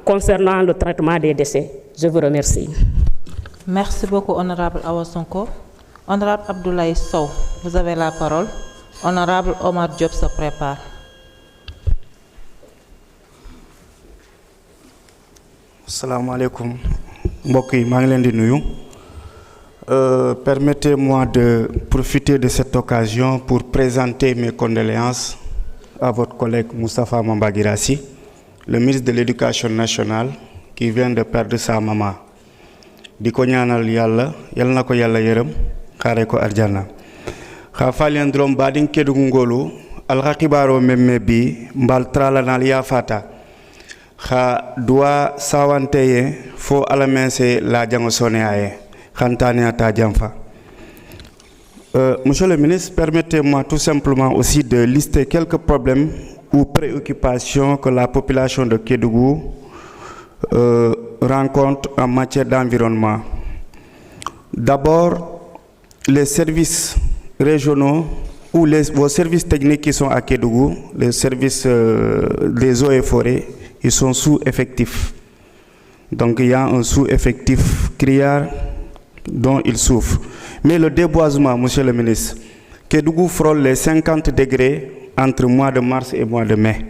concernant le traitement des décès. Je vous remercie. Merci beaucoup, Honorable Awa Sonko. Honorable Abdoulaye Sow, vous avez la parole. Honorable Omar Diop se prépare. Assalamu alaikum. Mbokk yi maa ngi leen di nuyu. Permettez-moi de profiter de cette occasion pour présenter mes condoléances à votre collègue Moustapha Mamba Guirassy, le ministre de l'Éducation nationale, qui vient de perdre sa maman. Di ko ñaanal Yàlla, yal na ko Yàlla yërëm, xaare ko arjana. Xa faliyandrom badin kedugu ngolu, alxakibaro memme bi, mbal tralanal ya fata. Xa doit sawanteye fo alamense la jango sone aye. Monsieur le ministre, permettez-moi tout simplement aussi de lister quelques problèmes ou préoccupations que la population de Kédougou rencontre en matière d'environnement. D'abord, les services régionaux ou vos services techniques qui sont à Kédougou, les services des eaux et forêts, ils sont sous-effectifs. Donc il y a un sous-effectif criard dont il souffre. Mais le déboisement, monsieur le ministre, Kédougou frôle les 50 degrés entre le mois de mars et le mois de mai.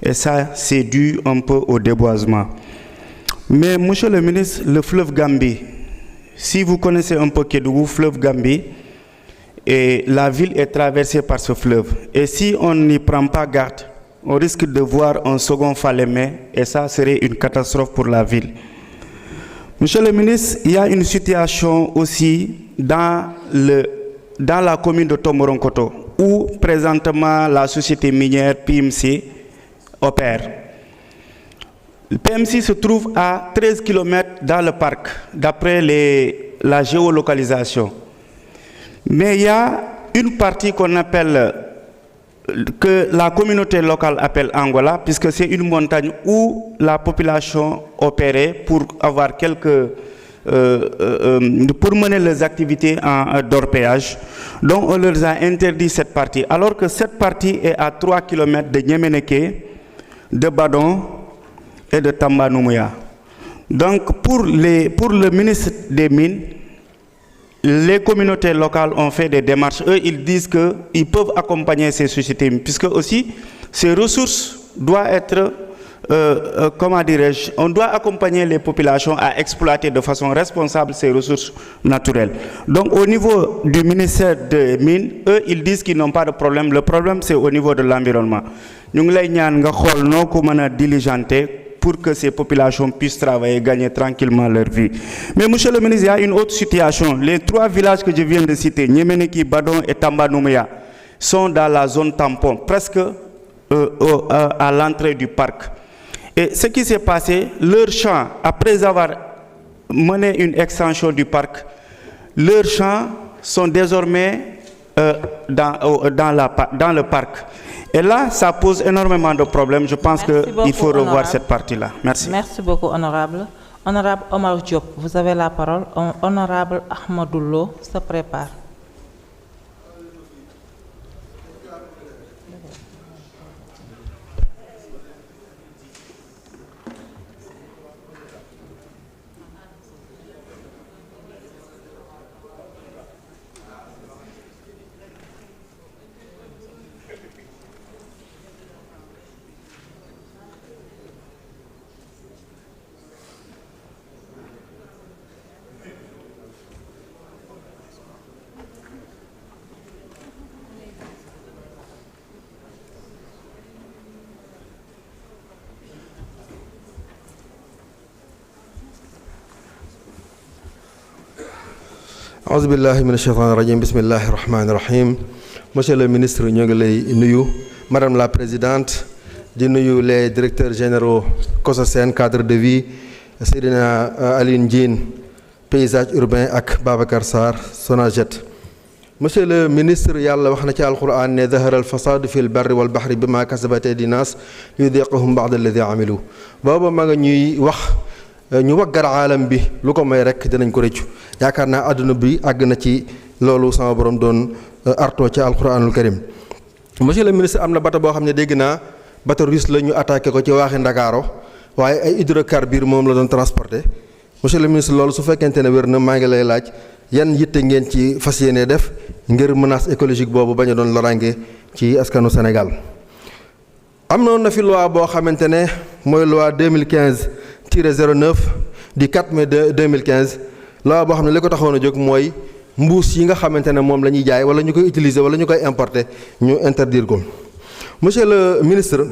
Et ça, c'est dû un peu au déboisement. Mais monsieur le ministre, le fleuve Gambie, si vous connaissez un peu Kédougou, fleuve Gambie, et la ville est traversée par ce fleuve. Et si on n'y prend pas garde, on risque de voir un second Falémé, et ça serait une catastrophe pour la ville. Monsieur le ministre, il y a une situation aussi dans la commune de Tomoronkoto, où présentement la société minière PMC opère. Le PMC se trouve à 13 km dans le parc, d'après la géolocalisation. Mais il y a une partie qu'on appelle, que la communauté locale appelle Angola, puisque c'est une montagne où la population opérait pour avoir pour mener les activités d'orpaillage. Donc on leur a interdit cette partie, alors que cette partie est à 3 km de Nyemeneke, de Badon et de Tamba Nouméa. Donc pour le ministre des Mines, les communautés locales ont fait des démarches. Eux, ils disent qu'ils peuvent accompagner ces sociétés, puisque aussi ces ressources doivent être, comment dirais-je, on doit accompagner les populations à exploiter de façon responsable ces ressources naturelles. Donc au niveau du ministère des Mines, eux, ils disent qu'ils n'ont pas de problème. Le problème, c'est au niveau de l'environnement. Nous avons diligenter pour que ces populations puissent travailler et gagner tranquillement leur vie. Mais monsieur le ministre, il y a une autre situation. Les 3 villages que je viens de citer, Nyemeneki, Badon et Tamba Nouméa, sont dans la zone tampon, presque à l'entrée du parc. Et ce qui s'est passé, leurs champs, après avoir mené une extension du parc, leurs champs sont désormais dans le parc. Et là, ça pose énormément de problèmes. Je pense qu'il faut revoir cette partie-là. Merci. Merci beaucoup, honorable. Honorable Omar Diop, vous avez la parole. Honorable Ahmadoullo se prépare. Auzu billahi minash shaitanir rajim. Bismillahir rahmanir rahim. Monsieur le ministre, ñu ngi lay nuyu. Madame la présidente, di nuyu les directeurs généraux COSOSEN cadre de vie, Seydina Aline Diène paysage urbain ak Babacar Sarr Sonaget. Monsieur le ministre, yàlla wax na ci alquran ne zahara al fasad fil barri wal bahri bima kasabat aydin nas yudiquhum ba'da alladhi amilu. Booba ma nga ñuy wax ñu waggar aalam bi lu ko may rek dinañ ko rëccu. Yaakaar naa àdduna bi àgg na ci loolu sama borom doon artoo ci alquranul karim. Monsieur le ministre, am na bato boo xam ne dégg naa bato russe la ñu attaqué ko ci waaxi Ndakaaro waaye ay hydrocarbures moom la doon transporter monsieur le ministre loolu su fekkente ne wér na maa ngi lay laaj yan yitte ngeen ci fas yéene def ngir menace écologique boobu bañ a doon loraange ci askanu Sénégal. am na fi loi boo xamante ne mooy loi 2015-09 du 4 mai 2015 loi boo xam ne li ko taxoon a jóg mooy mbuus yi nga xamante ne moom la ñuy jaay wala ñu koy utiliser wala ñu koy importer ñu interdire ko. monsieur le ministre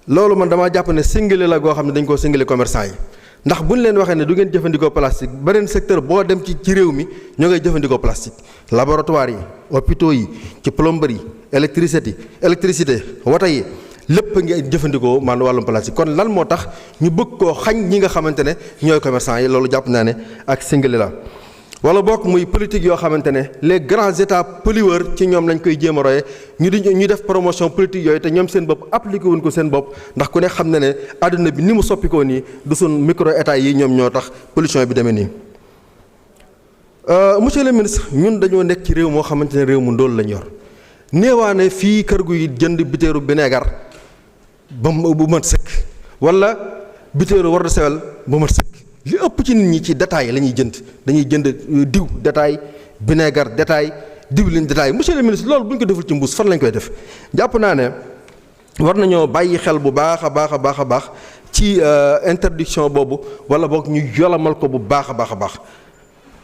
loolu man damaa jàpp ne singale la goo xam ne dañ koo singale commerçant yi ndax bu ñu leen waxee ne du ngeen jëfandikoo plastique beneen secteur boo dem ci réew mi ñoo ngay jëfandikoo plastique. laboratoire yi hôpitaux yi ci plomberie électricité wata yi lépp nga jëfandikoo man wàllum plastique kon lan moo tax ñu bëgg koo xañ ñi nga xamante ne ñooy commerçant yi loolu jàpp naa ne ak singale la. wala bokk muy politique yoo xamante ne les grands états pollueurs ci ñoom lañ koy jéem a roye ñu def promotion politique yooyu te ñoom seen bopp appliqué wuñ ko seen bopp ndax ku ne xam na ne àdduna bi ni mu soppikoo nii du sun micro état yi ñoom ñoo tax pollution bi demee nii. monsieur le ministre ñun dañoo nekk ci réew moo xamante ne réew mu ndóol lañ yor néewaane fii kër guy jënd bitéeru vinaigre bu mat sëkk wala bitéeru war de sewel bu mat sëkk. li ëpp ci nit ñi ci détail la ñuy jënd dañuy jënd diw détail vinaigre détail diwlin détail monsieur le ministre loolu bu ñu ko deful ci mbuus fan lañ koy def jàpp naa ne war nañoo bàyyi xel bu baax a baax ci interdiction boobu wala boog ñu yolamal ko bu baax a baax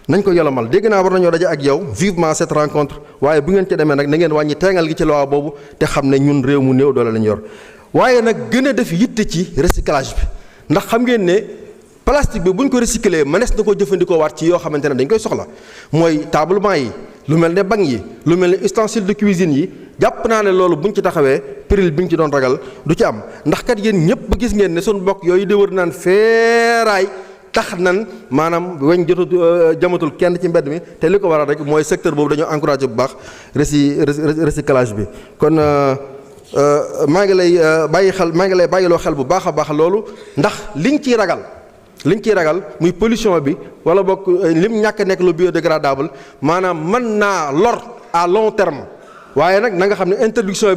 nañ ko yolamal dégg naa war nañoo daje ak yow vivement cette rencontre waaye bu ngeen ci demee nag na ngeen wàññi teengal gi ci loi boobu te xam ne ñun réew mu néew doole lañ yor waaye nag gën a def yitte ci recyclage bi ndax xam ngeen ne. plastique bi bu ñu ko recycler mënees na ko jëfandikoo waat ci yoo xamante ne dañ koy soxla mooy tablement yi lu mel ne banc yi lu mel ne ustensile de cuisine yi jàpp naa ne loolu bu ñu ci taxawee péril bi ñu ci doon ragal du ci am ndax kat yéen ñëpp gis ngeen ne suñu mbokk yooyu de wër naan feeraay tax nan maanaam weñ jamatul kenn ci mbedd mi te li ko waral rek mooy secteur boobu dañoo encouragé bu baax recyclage bi kon maa ngi lay bàyyiloo xel bu baax a baax loolu ndax liñ ciy ragal muy pollution bi wala bokk lim ñàkk nekk lu biodégradable maanaam mën naa lor à long terme waaye nag na nga xam ne interdiction